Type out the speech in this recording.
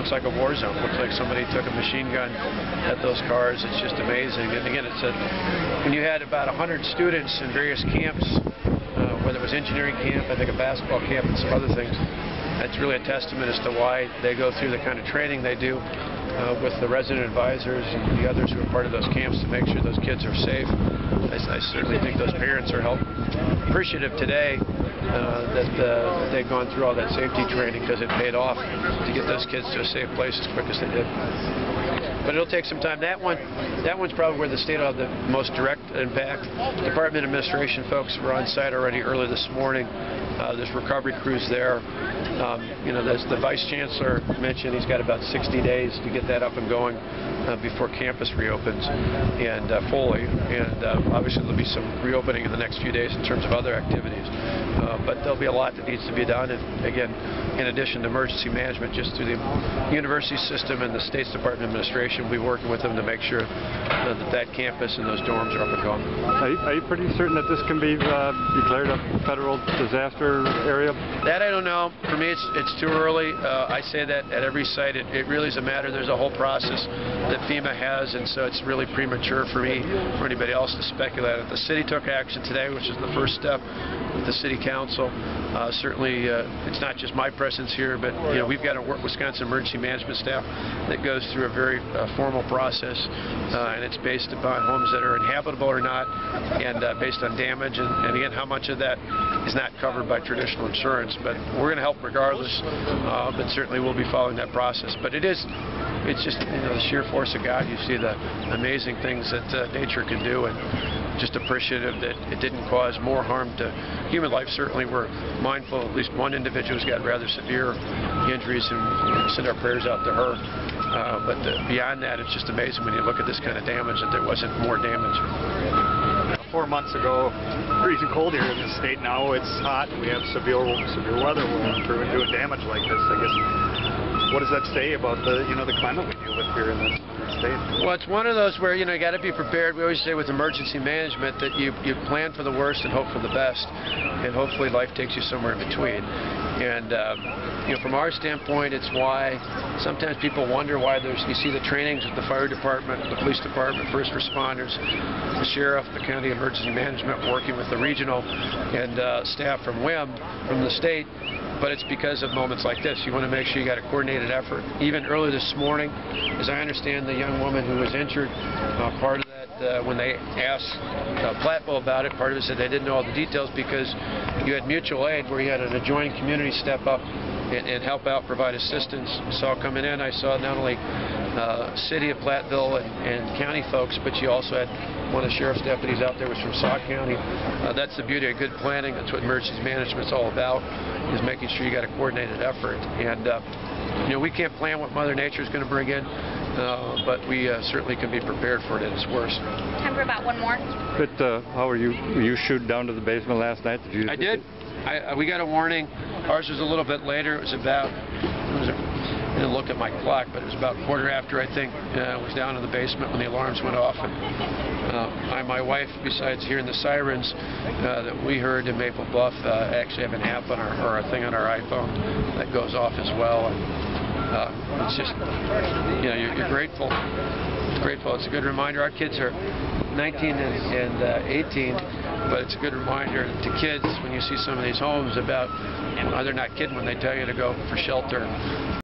looks like a war zone. It looks like somebody took a machine gun at those cars. It's just amazing. And again, when you had about 100 students in various camps, whether it was engineering camp, I think a basketball camp, and some other things, that's really a testament as to why they go through the kind of training they do with the resident advisors and the others who are part of those camps to make sure those kids are safe. I certainly think those parents are appreciative today that they've gone through all that safety training, because it paid off to get those kids to a safe place as quick as they did. But it'll take some time. That one's probably where the state will have the most direct impact. Department administration folks were on site already early this morning. There's recovery crews there. As the Vice Chancellor mentioned, he's got about 60 days to get that up and going before campus reopens and fully. And obviously there'll be some reopening in the next few days in terms of other activities. But there'll be a lot that needs to be done. And again, in addition to emergency management, just through the university system and the State's Department administration, we'll be working with them to make sure that campus and those dorms are up and going. Are you pretty certain that this can be declared a federal disaster area? That I don't know. For me, it's too early. I say that at every site. It really is a matter. There's a whole process that FEMA has, and so it's really premature for me, for anybody else to speculate. The city took action today, which is the first step with the city council. Certainly, it's not just my presence here, but we've got a Wisconsin emergency management staff that goes through a very formal process, and it's based upon homes that are inhabitable or not, and based on damage, and again, how much of that is not covered by traditional insurance. But we're going to help regardless, but certainly we'll be following that process. But it's just the sheer force of God. You see the amazing things that nature can do, and just appreciative that it didn't cause more harm to human life. Certainly we're mindful at least one individual has got rather severe injuries, and we send our prayers out to her. But beyond that, it's just amazing when you look at this kind of damage that there wasn't more damage. 4 months ago, freezing cold here in the state. Now it's hot, and we have severe weather rolling through and doing damage like this. I guess, what does that say about the climate we deal with here in this state? Well, it's one of those where you got to be prepared. We always say with emergency management that you plan for the worst and hope for the best, and hopefully life takes you somewhere in between. And from our standpoint, it's why sometimes people wonder why you see the trainings with the fire department, the police department, first responders, the sheriff, the county emergency management, working with the regional and staff from WIM, from the state. But it's because of moments like this. You want to make sure you got a coordinated effort. Even early this morning, as I understand, the young woman who was injured, part of that, when they asked Platteville about it, part of it said they didn't know all the details because you had mutual aid where you had an adjoining community step up and help out, provide assistance. Saw coming in, I saw not only city of Platteville and county folks, but you also had one of the sheriff's deputies out there was from Sauk County. That's the beauty of good planning. That's what emergency management's all about, is making sure you got a coordinated effort. And we can't plan what Mother Nature is going to bring in, but we certainly can be prepared for it at its worst. Time for about one more. But how were you? Were you shooting down to the basement last night? I did. We got a warning. Ours was a little bit later. It was about, I didn't look at my clock, but it was about quarter after, I think. I was down in the basement when the alarms went off. And my wife, besides hearing the sirens that we heard in Maple Bluff, actually have an app on or a thing on our iPhone that goes off as well. And it's just, you're grateful. It's grateful. It's a good reminder. Our kids are 19 and 18, but it's a good reminder to kids when you see some of these homes about, they're not kidding when they tell you to go for shelter.